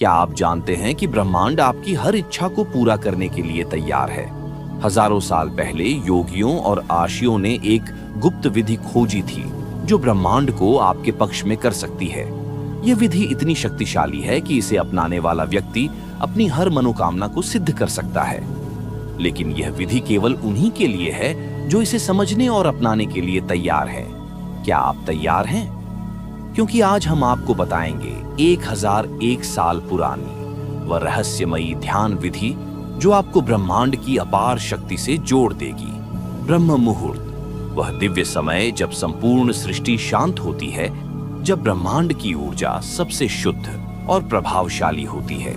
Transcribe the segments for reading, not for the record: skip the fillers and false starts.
क्या आप जानते हैं कि ब्रह्मांड आपकी हर इच्छा को पूरा करने के लिए तैयार है? हजारों साल पहले योगियों और आर्षियों ने एक गुप्त विधि खोजी थी जो ब्रह्मांड को आपके पक्ष में कर सकती है। यह विधि इतनी शक्तिशाली है कि इसे अपनाने वाला व्यक्ति अपनी हर मनोकामना को सिद्ध कर सकता है। लेकिन यह विधि केवल उन्हीं के लिए है जो इसे समझने और अपनाने के लिए तैयार है। क्या आप तैयार हैं? क्योंकि आज हम आपको बताएंगे 1001 साल पुरानी वह रहस्यमयी ध्यान विधि जो आपको ब्रह्मांड की अपार शक्ति से जोड़ देगी। ब्रह्म मुहूर्त, वह दिव्य समय जब संपूर्ण सृष्टि शांत होती है, जब ब्रह्मांड की ऊर्जा सबसे शुद्ध और प्रभावशाली होती है।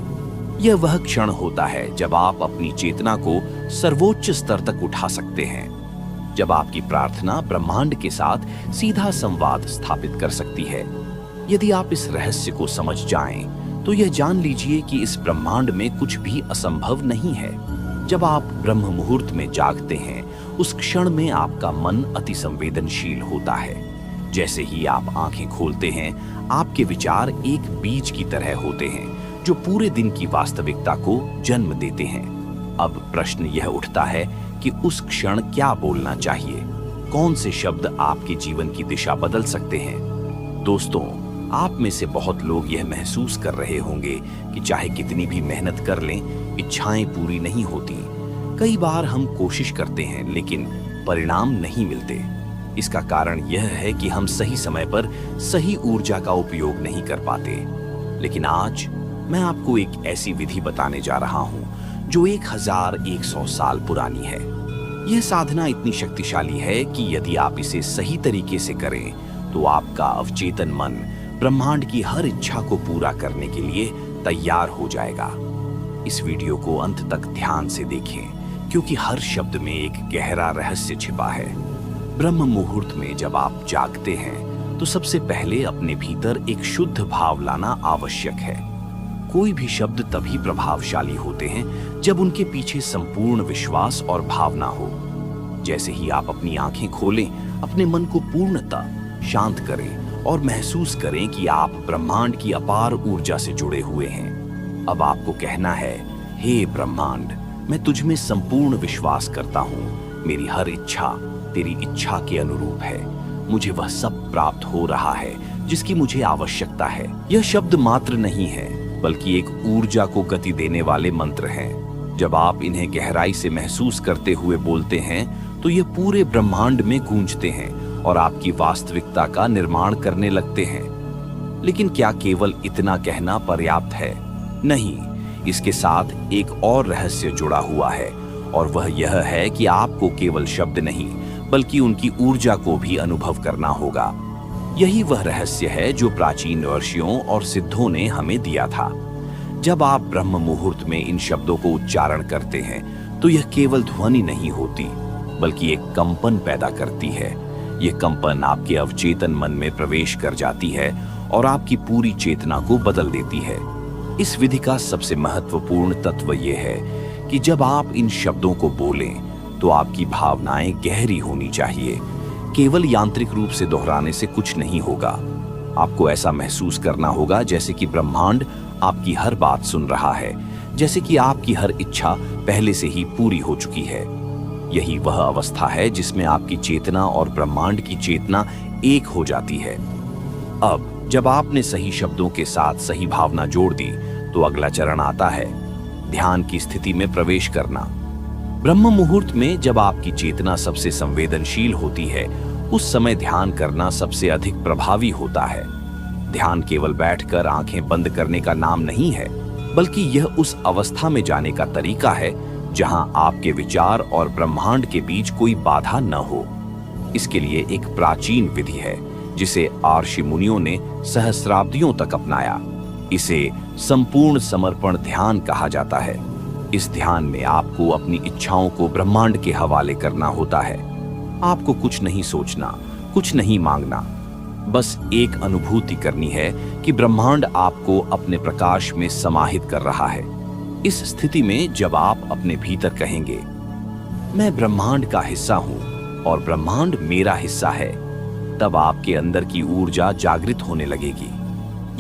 यह वह क्षण होता है जब आप अपनी चेतना को सर्वोच्च स्तर तक उठा सकते हैं, जब आपकी प्रार्थना ब्रह्मांड के साथ सीधा संवाद स्थापित कर सकती है। यदि आप इस रहस्य को समझ जाएं, तो यह जान लीजिए कि इस ब्रह्मांड में कुछ भी असंभव नहीं है। जब आप ब्रह्म मुहूर्त में जागते हैं, उस क्षण में आपका मन अति संवेदनशील होता है। जैसे ही आप आंखें खोलते हैं, आपके विचार एक बीज की तरह होते हैं जो पूरे दिन की वास्तविकता को जन्म देते हैं। अब प्रश्न यह उठता है कि उस क्षण क्या बोलना चाहिए? कौन से शब्द आपके जीवन की दिशा बदल सकते हैं? दोस्तों, आप में से बहुत लोग यह महसूस कर रहे होंगे कि चाहे कितनी भी मेहनत कर लें, इच्छाएं पूरी नहीं होती। कई बार हम कोशिश करते हैं लेकिन परिणाम नहीं मिलते। इसका कारण यह है कि हम सही समय पर सही ऊर्जा का उपयोग नहीं कर पाते। लेकिन आज मैं आपको एक ऐसी विधि बताने जा रहा हूं जो 1100 साल पुरानी है। यह साधना इतनी शक्तिशाली है कि यदि आप इसे सही तरीके से करें, तो आपका अवचेतन मन ब्रह्मांड की हर इच्छा को पूरा करने के लिए तैयार हो जाएगा। इस वीडियो को अंत तक ध्यान से देखें, क्योंकि हर शब्द में एक गहरा रहस्य छिपा है। ब्रह्म मुहूर्त में जब आप जागते हैं, तो सबसे पहले अपने भीतर एक शुद्ध भाव लाना आवश्यक है। कोई भी शब्द तभी प्रभावशाली होते हैं जब उनके पीछे संपूर्ण विश्वास और भावना हो। जैसे ही आप अपनी आंखें खोलें, अपने मन को पूर्णतः शांत करें और महसूस करें कि आप ब्रह्मांड की अपार ऊर्जा से जुड़े हुए हैं। अब आपको कहना है, हे ब्रह्मांड, मैं तुझ में संपूर्ण विश्वास करता हूँ। मेरी हर इच्छा तेरी इच्छा के अनुरूप है। मुझे वह सब प्राप्त हो रहा है जिसकी मुझे आवश्यकता है। यह शब्द मात्र नहीं है, बल्कि एक ऊर्जा को गति देने वाले मंत्र हैं। जब आप इन्हें गहराई से महसूस करते हुए बोलते हैं, तो ये पूरे ब्रह्मांड में गूंजते हैं और आपकी वास्तविकता का निर्माण करने लगते हैं। लेकिन क्या केवल इतना कहना पर्याप्त है? नहीं, इसके साथ एक और रहस्य जुड़ा हुआ है, और वह यह है कि आपको केवल शब्द नहीं, बल्कि उनकी ऊर्जा को भी अनुभव करना होगा। यही वह रहस्य है जो प्राचीन ऋषियों और सिद्धों ने हमें दिया था। जब आप ब्रह्म मुहूर्त में इन शब्दों को उच्चारण करते हैं, तो यह केवल ध्वनि नहीं होती, बल्कि एक कंपन पैदा करती है। यह कंपन आपके अवचेतन मन में प्रवेश कर जाती है और आपकी पूरी चेतना को बदल देती है। इस विधि का सबसे महत्वपूर्ण तत्व यह है कि जब आप इन शब्दों को बोलें, तो आपकी भावनाएं गहरी होनी चाहिए। केवल यांत्रिक रूप से दोहराने से कुछ नहीं होगा। आपको ऐसा महसूस करना होगा जैसे कि ब्रह्मांड आपकी हर बात सुन रहा है, जैसे कि आपकी हर इच्छा पहले से ही पूरी हो चुकी है। यही वह अवस्था है जिसमें आपकी चेतना और ब्रह्मांड की चेतना एक हो जाती है। अब जब आपने सही शब्दों के साथ सही भावना जोड़ दी, तो अगला चरण आता है ध्यान की स्थिति में प्रवेश करना। ब्रह्म मुहूर्त में जब आपकी चेतना सबसे संवेदनशील होती है, उस समय ध्यान करना सबसे अधिक प्रभावी होता है। ध्यान केवल बैठकर आंखें बंद करने का नाम नहीं है, बल्कि यह उस अवस्था में जाने का तरीका है जहां आपके विचार और ब्रह्मांड के बीच कोई बाधा न हो। इसके लिए एक प्राचीन विधि है जिसे आर्षि मुनियों ने सहस्राब्दियों तक अपनाया। इसे संपूर्ण समर्पण ध्यान कहा जाता है। इस ध्यान में आपको अपनी इच्छाओं को ब्रह्मांड के हवाले करना होता है। आपको कुछ नहीं सोचना, कुछ नहीं मांगना, बस एक अनुभूति करनी है कि ब्रह्मांड आपको अपने प्रकाश में समाहित कर रहा है। इस स्थिति में जब आप अपने भीतर कहेंगे, मैं ब्रह्मांड का हिस्सा हूं और ब्रह्मांड मेरा हिस्सा है, तब आपके अंदर की ऊर्जा जागृत होने लगेगी।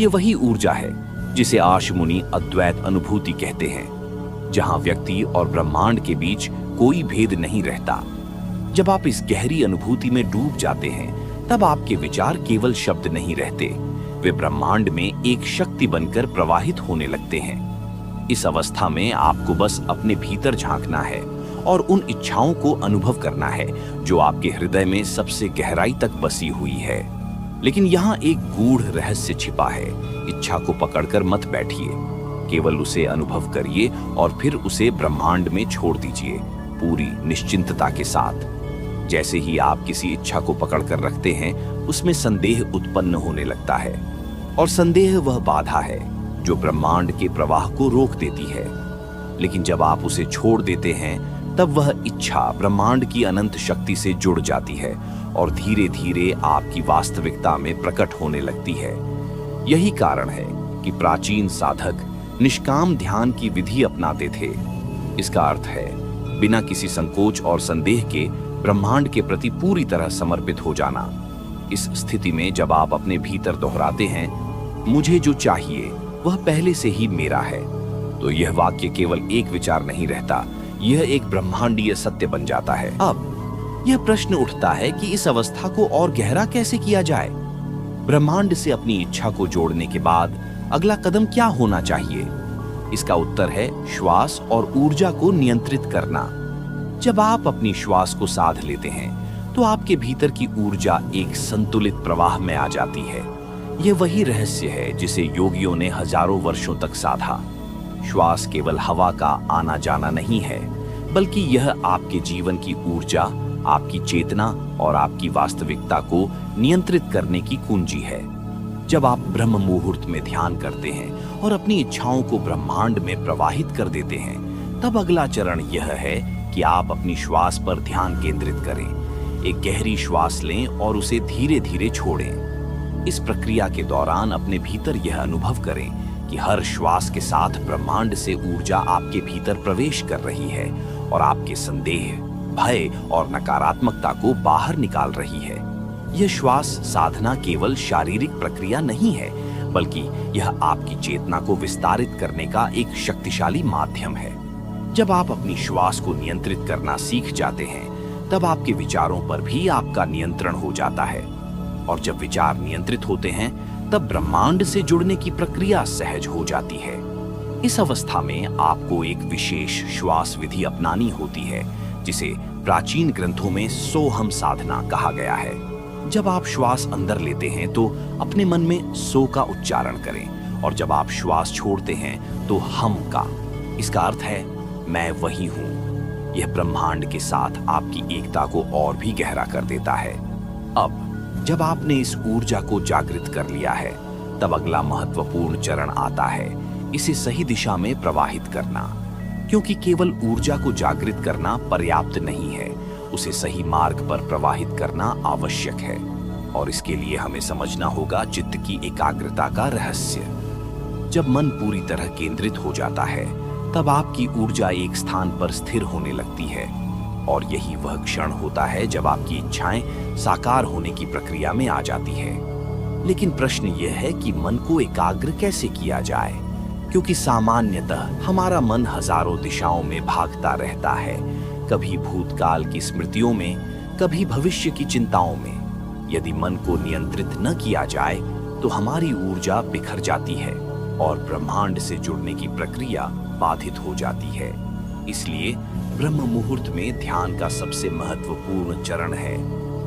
ये वही ऊर्जा है जिसे आर्ष मुनि अद्वैत अनुभूति कहते हैं, जहां व्यक्ति और ब्रह्मांड के बीच कोई भेद नहीं रहता। जब आप इस गहरी अनुभूति में डूब जाते हैं, तब आपके विचार केवल शब्द नहीं रहते, वे ब्रह्मांड में एक शक्ति बनकर प्रवाहित होने लगते हैं। इस अवस्था में आपको बस अपने भीतर झांकना है और उन इच्छाओं को अनुभव करना है जो आपके हृदय में सबसे गहराई तक बसी हुई है। लेकिन यहाँ एक गूढ़ रहस्य छिपा है। इच्छा को पकड़कर मत बैठिए, केवल उसे अनुभव करिए और फिर उसे ब्रह्मांड में छोड़ दीजिए, पूरी निश्चिंतता के साथ। जैसे ही आप किसी इच्छा को पकड़कर रखते हैं, उसमें संदेह उत्पन्न होने लगता है, और संदेह वह बाधा है जो ब्रह्मांड के प्रवाह को रोक देती है। लेकिन जब आप उसे छोड़ देते हैं, तब वह इच्छा ब्रह्मांड की अनंत शक्ति से जुड़ जाती है और धीरे धीरे आपकी वास्तविकता में प्रकट होने लगती है। यही कारण है कि प्राचीन साधक निष्काम ध्यान की विधि अपनाते थे। इसका अर्थ है बिना किसी संकोच और संदेह के ब्रह्मांड के प्रति पूरी तरह समर्पित हो जाना। इस स्थिति में जब आप अपने भीतर दोहराते हैं, मुझे जो चाहिए वह पहले से ही मेरा है, तो यह वाक्य केवल एक विचार नहीं रहता, यह एक ब्रह्मांडीय सत्य बन जाता है। अब यह प्रश्न उठता है कि इस अवस्था को और गहरा कैसे किया जाए। ब्रह्मांड से अपनी इच्छा को जोड़ने के बाद अगला कदम क्या होना चाहिए? इसका उत्तर है श्वास और ऊर्जा को नियंत्रित करना। जब आप अपनी श्वास को साध लेते हैं, तो आपके भीतर की ऊर्जा एक संतुलित प्रवाह में आ जाती है। यह वही रहस्य है जिसे योगियों ने हजारों वर्षों तक साधा। श्वास केवल हवा का आना जाना नहीं है, बल्कि यह आपके जीवन की ऊर्जा, आपकी चेतना और आपकी वास्तविकता को नियंत्रित करने की कुंजी है। जब आप ब्रह्म मुहूर्त में ध्यान करते हैं और अपनी इच्छाओं को ब्रह्मांड में प्रवाहित कर देते हैं, तब अगला चरण यह है कि आप अपनी श्वास पर ध्यान केंद्रित करें। एक गहरी श्वास लें और उसे धीरे धीरे छोड़ें। इस प्रक्रिया के दौरान अपने भीतर यह अनुभव करें कि हर श्वास के साथ ब्रह्मांड से ऊर्जा आपके भीतर प्रवेश कर रही है और आपके संदेह, भय और नकारात्मकता को बाहर निकाल रही है। यह श्वास साधना केवल शारीरिक प्रक्रिया नहीं है, बल्कि यह आपकी चेतना को विस्तारित करने का एक शक्तिशाली माध्यम है। जब आप अपनी श्वास को नियंत्रित करना सीख जाते हैं, तब आपके विचारों पर भी आपका नियंत्रण हो जाता है, और जब विचार नियंत्रित होते हैं, तब ब्रह्मांड से जुड़ने की प्रक्रिया सहज हो जाती है। इस अवस्था में आपको एक विशेष श्वास विधि अपनानी होती है, जिसे प्राचीन ग्रंथों में सोहम साधना कहा गया है। जब आप श्वास अंदर लेते हैं, तो अपने मन में सो का उच्चारण करें, और जब आप श्वास छोड़ते हैं, तो हम का। इसका अर्थ है मैं वही हूं। यह ब्रह्मांड के साथ आपकी एकता को और भी गहरा कर देता है। अब जब आपने इस ऊर्जा को जागृत कर लिया है, तब अगला महत्वपूर्ण चरण आता है, इसे सही दिशा में प्रवाहित करना। क्योंकि केवल ऊर्जा को जागृत करना पर्याप्त नहीं है, उसे सही मार्ग पर प्रवाहित करना आवश्यक है। और इसके लिए हमें समझना होगा चित्त की एकाग्रता का रहस्य। जब मन पूरी तरह केंद्रित हो जाता है, तब आपकी ऊर्जा एक स्थान पर स्थिर होने लगती है, और यही वह क्षण होता है जब आपकी इच्छाएं साकार होने की प्रक्रिया में आ जाती है। लेकिन प्रश्न यह है कि मन को एकाग्र कैसे किया जाए, क्योंकि सामान्यतः हमारा मन हजारों दिशाओं में भागता रहता है, कभी भूतकाल की स्मृतियों में, कभी भविष्य की चिंताओं में। यदि मन को नियंत्रित न किया जाए, तो हमारी ऊर्जा बिखर जाती है और ब्रह्मांड से जुड़ने की प्रक्रिया बाधित हो जाती है। इसलिए ब्रह्म मुहूर्त में ध्यान का सबसे महत्वपूर्ण चरण है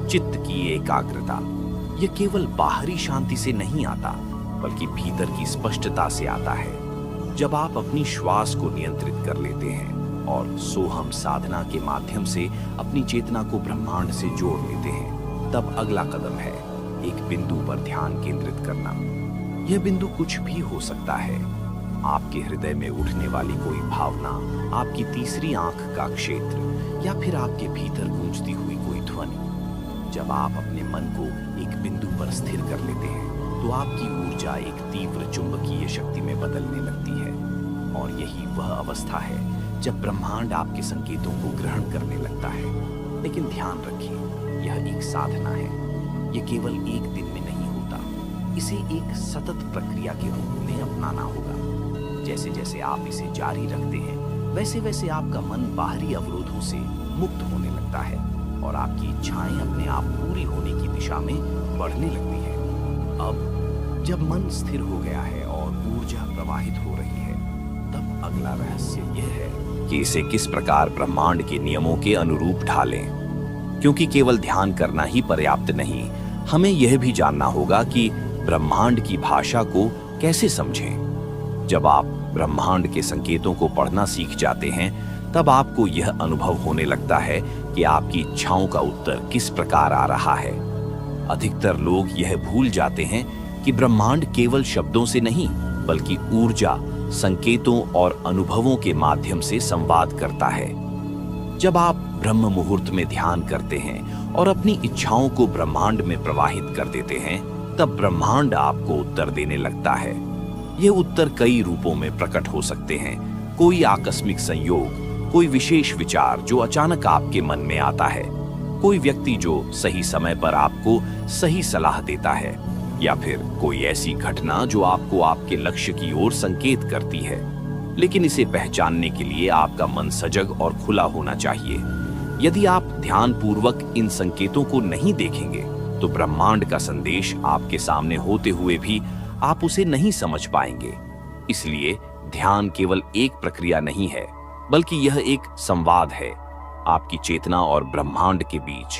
चित्त की एकाग्रता। यह केवल बाहरी शांति से नहीं आता, बल्कि भीतर की स्पष्टता से आता है। जब आप अपनी श्वास को नियंत्रित कर लेते हैं और सोहम साधना के माध्यम से अपनी चेतना को ब्रह्मांड से जोड़ लेते हैं, तब अगला कदम है एक बिंदु पर ध्यान केंद्रित करना। यह बिंदु कुछ भी हो सकता है, आपके हृदय में उठने वाली कोई भावना, आपकी तीसरी आंख का क्षेत्र, या फिर आपके भीतर गूंजती हुई कोई ध्वनि। जब आप अपने मन को एक बिंदु पर स्थिर कर लेते हैं, तो आपकी ऊर्जा एक तीव्र चुंबकीय शक्ति में बदलने लगती है, और यही वह अवस्था है जब ब्रह्मांड आपके संकेतों को ग्रहण करने लगता है। लेकिन ध्यान रखिए, यह एक साधना है। यह केवल एक दिन में नहीं होता, इसे एक सतत प्रक्रिया के रूप में अपनाना होगा। जैसे जैसे आप इसे जारी रखते हैं, वैसे वैसे आपका मन बाहरी अवरोधों से मुक्त होने लगता है और आपकी इच्छाएं अपने आप पूरी होने की दिशा में बढ़ने लगती है। अब जब मन स्थिर हो गया है और ऊर्जा प्रवाहित हो रही है, तब अगला रहस्य यह है कि इसे किस प्रकार ब्रह्मांड के नियमों के अनुरूप ढालें। क्योंकि केवल ध्यान करना ही पर्याप्त नहीं, हमें यह भी जानना होगा कि ब्रह्मांड की भाषा को कैसे समझें। जब आप ब्रह्मांड के संकेतों को पढ़ना सीख जाते हैं, तब आपको यह अनुभव होने लगता है कि आपकी इच्छाओं का उत्तर किस प्रकार आ रहा है। अधिकतर लोग यह भूल जाते हैं कि ब्रह्मांड केवल शब्दों से नहीं, बल्कि ऊर्जा, संकेतों और अनुभवों के माध्यम से संवाद करता है। जब आप ब्रह्म मुहूर्त में ध्यान करते हैं और अपनी इच्छाओं को ब्रह्मांड में प्रवाहित कर देते हैं, तब ब्रह्मांड आपको उत्तर देने लगता है। ये उत्तर कई रूपों में प्रकट हो सकते हैं। कोई आकस्मिक संयोग, कोई विशेष विचार जो अचानक आपके मन में आता है, कोई व्यक्ति जो सही समय पर आपको सही सलाह देता है, या फिर कोई ऐसी घटना जो आपको आपके लक्ष्य की ओर संकेत करती है। लेकिन इसे पहचानने के लिए आपका मन सजग और खुला होना चाहिए। यदि आप ध्यानपूर्वक इन संकेतों को नहीं देखेंगे, तो ब्रह्मांड का संदेश आपके सामने होते हुए भी आप उसे नहीं समझ पाएंगे। इसलिए ध्यान केवल एक प्रक्रिया नहीं है, बल्कि यह एक संवाद है आपकी चेतना और ब्रह्मांड के बीच।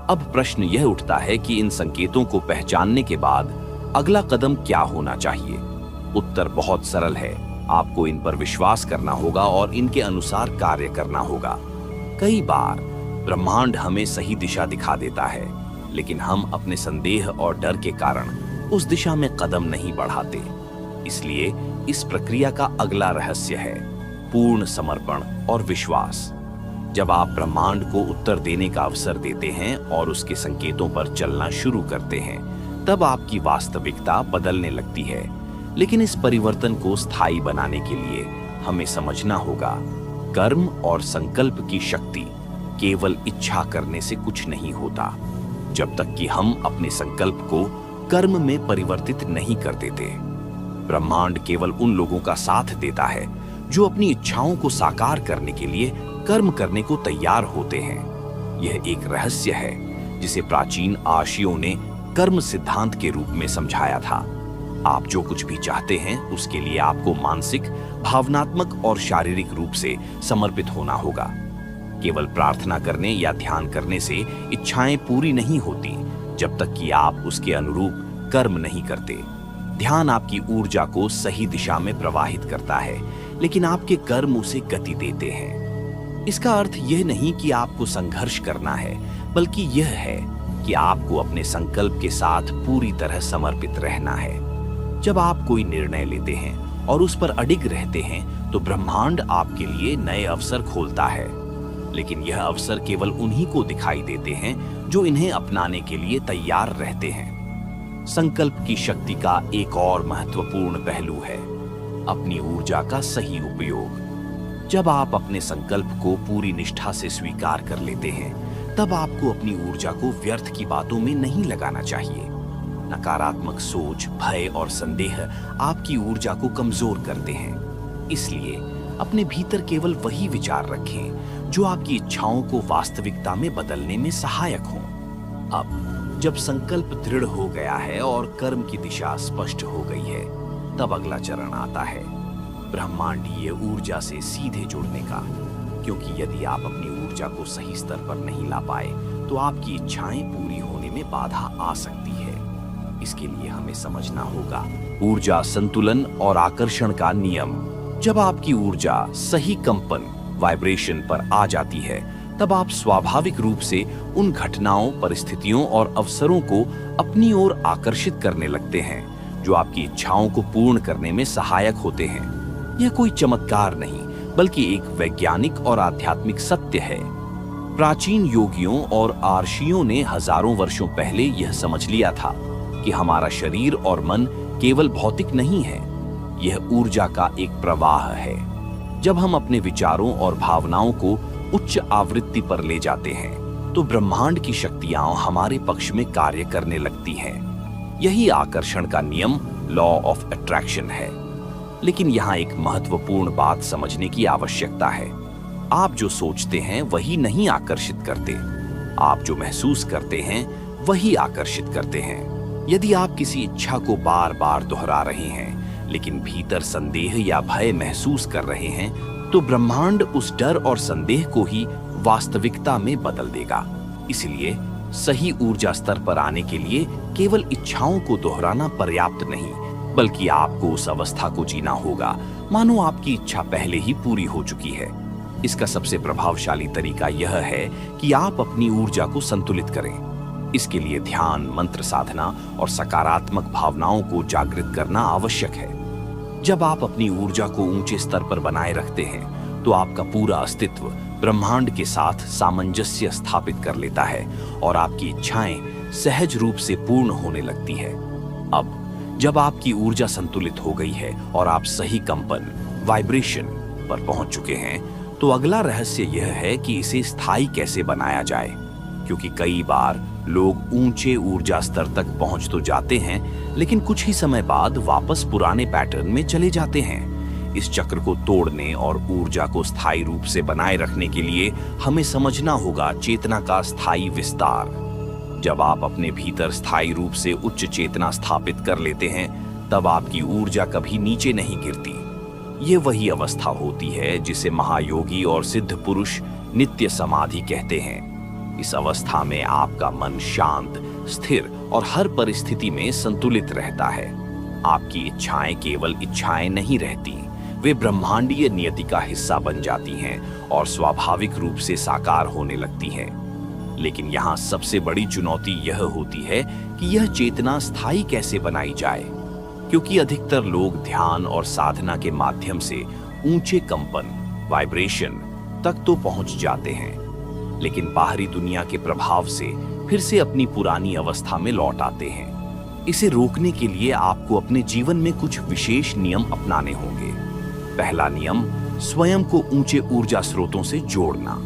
अब प्रश्न यह उठता है कि इन संकेतों को पहचानने के बाद अगला कदम क्या होना चाहिए। उत्तर बहुत सरल है। आपको इन पर विश्वास करना होगा और इनके अनुसार कार्य करना होगा। कई बार ब्रह्मांड हमें सही दिशा दिखा देता है, लेकिन हम अपने संदेह और डर के कारण उस दिशा में कदम नहीं बढ़ाते। इसलिए इस प्रक्रिया का अगला रहस्य है पूर्ण समर्पण और विश्वास। जब आप ब्रह्मांड को उत्तर देने का अवसर देते हैं और उसके संकेतों पर चलना शुरू करते हैं, तब आपकी वास्तविकता बदलने लगती है। लेकिन इस परिवर्तन को स्थायी बनाने के लिए हमें समझना होगा, कर्म और संकल्प की शक्ति केवल इच्छा करने से कुछ नहीं होता, जब तक कि हम अपने संकल्प को कर्म में परिवर्तित नहीं कर देते। ब्रह्मांड केवल उन लोगों का साथ देता है जो अपनी इच्छाओं को साकार करने के लिए कर्म करने को तैयार होते हैं। यह एक रहस्य है जिसे प्राचीन आर्षियों ने कर्म सिद्धांत के रूप में समझाया था। आप जो कुछ भी चाहते हैं, उसके लिए आपको मानसिक, भावनात्मक और शारीरिक रूप से समर्पित होना होगा। केवल प्रार्थना करने या ध्यान करने से इच्छाएं पूरी नहीं होती, जब तक कि आप उसके अनुरूप कर्म नहीं करते। ध्यान आपकी ऊर्जा को सही दिशा में प्रवाहित करता है, लेकिन आपके कर्म उसे गति देते हैं। इसका अर्थ यह नहीं कि आपको संघर्ष करना है, बल्कि यह है कि आपको अपने संकल्प के साथ पूरी तरह समर्पित रहना है। जब आप कोई निर्णय लेते हैं और उस पर अडिग रहते हैं, तो ब्रह्मांड आपके लिए नए अवसर खोलता है। लेकिन यह अवसर केवल उन्हीं को दिखाई देते हैं जो इन्हें अपनाने के लिए तैयार रहते हैं। संकल्प की शक्ति का एक और महत्वपूर्ण पहलू है अपनी ऊर्जा का सही उपयोग। जब आप अपने संकल्प को पूरी निष्ठा से स्वीकार कर लेते हैं, तब आपको अपनी ऊर्जा को व्यर्थ की बातों में नहीं लगाना चाहिए। नकारात्मक सोच, भय और संदेह आपकी ऊर्जा को कमजोर करते हैं। इसलिए अपने भीतर केवल वही विचार रखें जो आपकी इच्छाओं को वास्तविकता में बदलने में सहायक हों। अब जब संकल्प दृढ़ हो गया है और कर्म की दिशा स्पष्ट हो गई है, तब अगला चरण आता है ब्रह्मांडीय ऊर्जा से सीधे जुड़ने का। क्योंकि यदि आप अपनी ऊर्जा को सही स्तर पर नहीं ला पाए, तो आपकी इच्छाएं पूरी होने में बाधा आ सकती है। इसके लिए हमें समझना होगा ऊर्जा संतुलन और आकर्षण का नियम। जब आपकी ऊर्जा सही कंपन, वाइब्रेशन पर आ जाती है, तब आप स्वाभाविक रूप से उन घटनाओं, परिस्थितियों और अवसरों को अपनी ओर आकर्षित करने लगते हैं जो आपकी इच्छाओं को पूर्ण करने में सहायक होते हैं। यह कोई चमत्कार नहीं, बल्कि एक वैज्ञानिक और आध्यात्मिक सत्य है। प्राचीन योगियों और आर्षियों ने हजारों वर्षों पहले यह समझ लिया था कि हमारा शरीर और मन केवल भौतिक नहीं है, यह ऊर्जा का एक प्रवाह है। जब हम अपने विचारों और भावनाओं को उच्च आवृत्ति पर ले जाते हैं, तो ब्रह्मांड की शक्तियां हमारे पक्ष में कार्य करने लगती हैं। यही आकर्षण का नियम, लॉ ऑफ अट्रैक्शन है। लेकिन यहाँ एक महत्वपूर्ण बात समझने की आवश्यकता है। आप जो सोचते हैं वही नहीं आकर्षित करते, आप जो महसूस करते हैं वही आकर्षित करते हैं। यदि आप किसी इच्छा को बार बार दोहरा रहे हैं लेकिन भीतर संदेह या भय महसूस कर रहे हैं, तो ब्रह्मांड उस डर और संदेह को ही वास्तविकता में बदल देगा। इसलिए सही ऊर्जा स्तर पर आने के लिए केवल इच्छाओं को दोहराना पर्याप्त नहीं, बल्कि आपको उस अवस्था को जीना होगा मानो आपकी इच्छा पहले ही पूरी हो चुकी है। इसका सबसे प्रभावशाली तरीका यह है कि आप अपनी ऊर्जा को संतुलित करें। इसके लिए ध्यान, मंत्र साधना और सकारात्मक भावनाओं को जागृत करना आवश्यक है। जब आप अपनी ऊर्जा को ऊंचे स्तर पर बनाए रखते हैं तो आपका पूरा अस्तित्व ब्रह्मांड के साथ सामंजस्य स्थापित कर लेता है और आपकी इच्छाएं सहज रूप से पूर्ण होने लगती है। अब जब आपकी ऊर्जा संतुलित हो गई है और आप सही कंपन, वाइब्रेशन पर पहुंच चुके हैं, तो अगला रहस्य यह है कि इसे स्थायी कैसे बनाया जाए। क्योंकि कई बार लोग ऊंचे ऊर्जा स्तर तक पहुंच तो जाते हैं, लेकिन कुछ ही समय बाद वापस पुराने पैटर्न में चले जाते हैं। इस चक्र को तोड़ने और ऊर्जा को स्थायी रूप से बनाए रखने के लिए हमें समझना होगा चेतना का स्थायी विस्तार। जब आप अपने भीतर स्थायी रूप से उच्च चेतना स्थापित कर लेते हैं, तब आपकी ऊर्जा कभी नीचे नहीं गिरती। ये वही अवस्था होती है जिसे महायोगी और सिद्ध पुरुष नित्य समाधि कहते हैं। इस अवस्था में आपका मन शांत, स्थिर और हर परिस्थिति में संतुलित रहता है। आपकी इच्छाएं केवल इच्छाएं नहीं रहती, वे ब्रह्मांडीय नियति का हिस्सा बन जाती हैं और स्वाभाविक रूप से साकार होने लगती हैं। लेकिन यहाँ सबसे बड़ी चुनौती यह होती है कि यह चेतना स्थायी कैसे बनाई जाए, क्योंकि अधिकतर लोग ध्यान और साधना के माध्यम से ऊंचे कंपन, वाइब्रेशन तक तो पहुंच जाते हैं, लेकिन बाहरी दुनिया के प्रभाव से फिर से अपनी पुरानी अवस्था में लौट आते हैं। इसे रोकने के लिए आपको अपने जीवन में कुछ विशेष नियम अपनाने होंगे। पहला नियम, स्वयं को ऊंचे ऊर्जा स्रोतों से जोड़ना।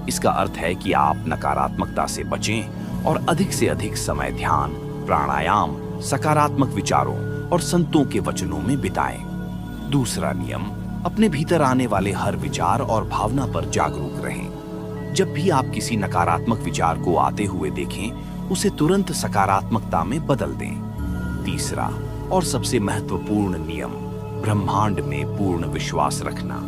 इसका अर्थ है कि आप नकारात्मकता से बचें और अधिक से अधिक समय ध्यान, प्राणायाम, सकारात्मक विचारों और संतों के वचनों में बिताएं। दूसरा नियम, अपने भीतर आने वाले हर विचार और भावना पर जागरूक रहें। जब भी आप किसी नकारात्मक विचार को आते हुए देखें, उसे तुरंत सकारात्मकता में बदल दें। तीसरा और सबसे महत्वपूर्ण नियम, ब्रह्मांड में पूर्ण विश्वास रखना।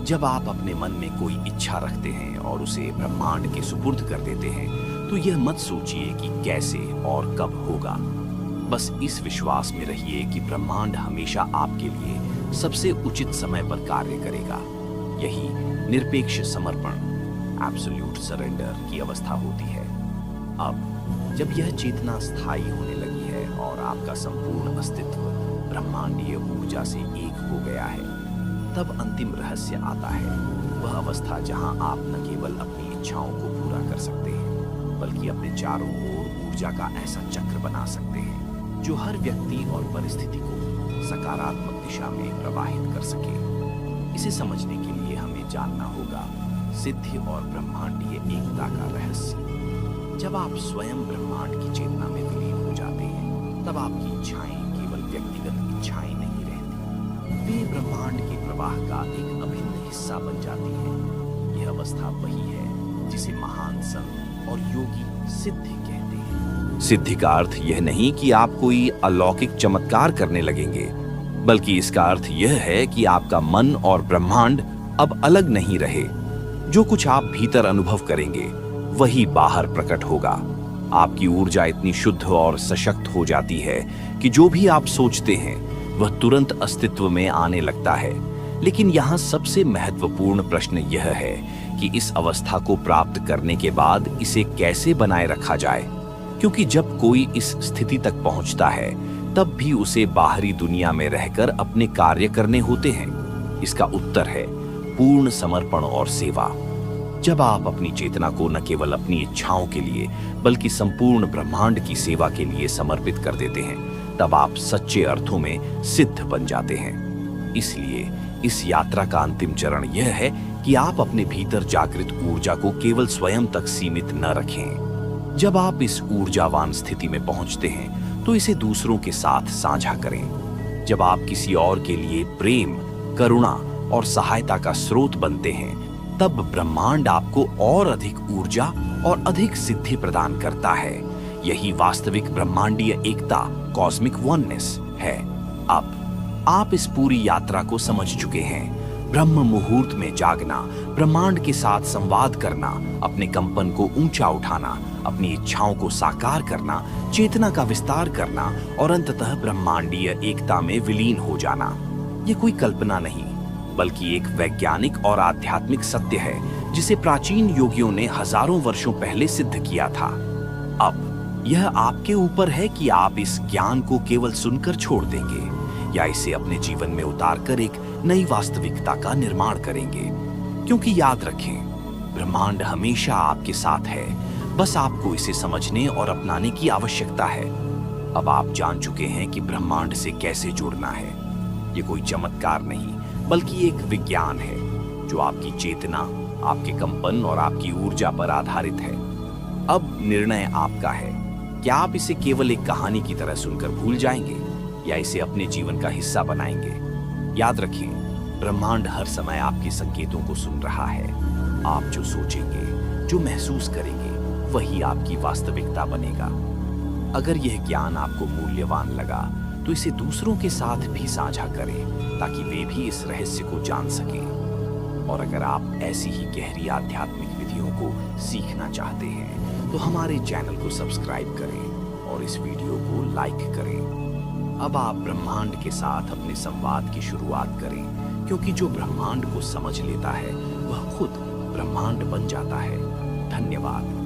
जब आप अपने मन में कोई इच्छा रखते हैं और उसे ब्रह्मांड के सुपुर्द कर देते हैं, तो यह मत सोचिए कि कैसे और कब होगा। बस इस विश्वास में रहिए कि ब्रह्मांड हमेशा आपके लिए सबसे उचित समय पर कार्य करेगा। यही निरपेक्ष समर्पण, एब्सोल्यूट सरेंडर की अवस्था होती है। अब जब यह चेतना स्थायी होने लगी है और आपका संपूर्ण अस्तित्व ब्रह्मांडीय ऊर्जा से एक हो गया है, तब अंतिम रहस्य आता है। वह अवस्था जहां आप न केवल अपनी इच्छाओं को पूरा कर सकते हैं, बल्कि अपने चारों ओर ऊर्जा का ऐसा चक्र बना सकते हैं जो हर व्यक्ति और परिस्थिति को सकारात्मक दिशा में प्रवाहित कर सके। इसे समझने के लिए हमें जानना होगा सिद्धि और ब्रह्मांडीय एकता का रहस्य। जब आप स्वयं ब्रह्मांड की चेतना में विलीन हो जाते हैं, तब आपकी इच्छाएं केवल व्यक्तिगत इच्छाएं नहीं रहती, वे ब्रह्मांड के प्रवाह का एक अभिन्न हिस्सा बन जाती है। यह अवस्था वही है जिसे महान संत और योगी सिद्धि कहते हैं। सिद्धि का अर्थ यह नहीं कि आप कोई अलौकिक चमत्कार करने लगेंगे, बल्कि इसका अर्थ यह है कि आपका मन और ब्रह्मांड अब अलग नहीं रहे। जो कुछ आप भीतर अनुभव करेंगे वही बाहर प्रकट होगा। आपकी ऊर्जा इतनी शुद्ध और सशक्त हो जाती है कि जो भी आप सोचते हैं वह तुरंत अस्तित्व में आने लगता है। लेकिन यहाँ सबसे महत्वपूर्ण प्रश्न यह है कि इस अवस्था को प्राप्त करने के बाद इसे कैसे बनाए रखा जाए, क्योंकि जब कोई इस स्थिति तक पहुंचता है तब भी उसे बाहरी दुनिया में रहकर अपने कार्य करने होते हैं। इसका उत्तर है पूर्ण समर्पण और सेवा। जब आप अपनी चेतना को न केवल अपनी इच्छाओं के लिए बल्कि संपूर्ण ब्रह्मांड की सेवा के लिए समर्पित कर देते हैं, तब आप सच्चे अर्थों में सिद्ध बन जाते हैं। इसलिए इस यात्रा का अंतिम चरण यह है कि आप अपने भीतर जागृत ऊर्जा को केवल स्वयं तक सीमित न रखें। जब आप इस ऊर्जावान स्थिति में पहुंचते हैं तो इसे दूसरों के साथ साझा करें। जब आप किसी और के लिए प्रेम, करुणा और सहायता का स्रोत बनते हैं, तब ब्रह्मांड आपको और अधिक ऊर्जा और अधिक सिद्धि प्रदान करता है। यही वास्तविक ब्रह्मांडीय एकता, कॉस्मिक वननेस है। अब आप इस पूरी यात्रा को समझ चुके हैं। ब्रह्म मुहूर्त में जागना, ब्रह्मांड के साथ संवाद करना, अपने कंपन को ऊंचा उठाना, अपनी इच्छाओं को साकार करना, चेतना का विस्तार करना और अंततः ब्रह्मांडीय एकता में विलीन हो जाना। ये कोई कल्पना नहीं, बल्कि एक वैज्ञानिक और आध्यात्मिक सत्य है जिसे प्राचीन योगियों ने हजारों वर्षों पहले सिद्ध किया था। अब यह आपके ऊपर है कि आप इस ज्ञान को केवल सुनकर छोड़ देंगे या इसे अपने जीवन में उतारकर एक नई वास्तविकता का निर्माण करेंगे। क्योंकि याद रखें, ब्रह्मांड हमेशा आपके साथ है, बस आपको इसे समझने और अपनाने की आवश्यकता है। अब आप जान चुके हैं कि ब्रह्मांड से कैसे जुड़ना है। ये कोई चमत्कार नहीं, बल्कि एक विज्ञान है जो आपकी चेतना, आपके कंपन और आपकी ऊर्जा पर आधारित है। अब निर्णय आपका है। क्या आप इसे केवल एक कहानी की तरह सुनकर भूल जाएंगे या इसे अपने जीवन का हिस्सा बनाएंगे? याद रखें, ब्रह्मांड हर समय आपके संकेतों को सुन रहा है। आप जो सोचेंगे, जो महसूस करेंगे, वही आपकी वास्तविकता बनेगा। अगर यह ज्ञान आपको मूल्यवान लगा तो इसे दूसरों के साथ भी साझा करें ताकि वे भी इस रहस्य को जान सकें। और अगर आप ऐसी ही गहरी आध्यात्मिक विधियों को सीखना चाहते हैं तो हमारे चैनल को सब्सक्राइब करें और इस वीडियो को लाइक करें। अब आप ब्रह्मांड के साथ अपने संवाद की शुरुआत करें, क्योंकि जो ब्रह्मांड को समझ लेता है वह खुद ब्रह्मांड बन जाता है। धन्यवाद।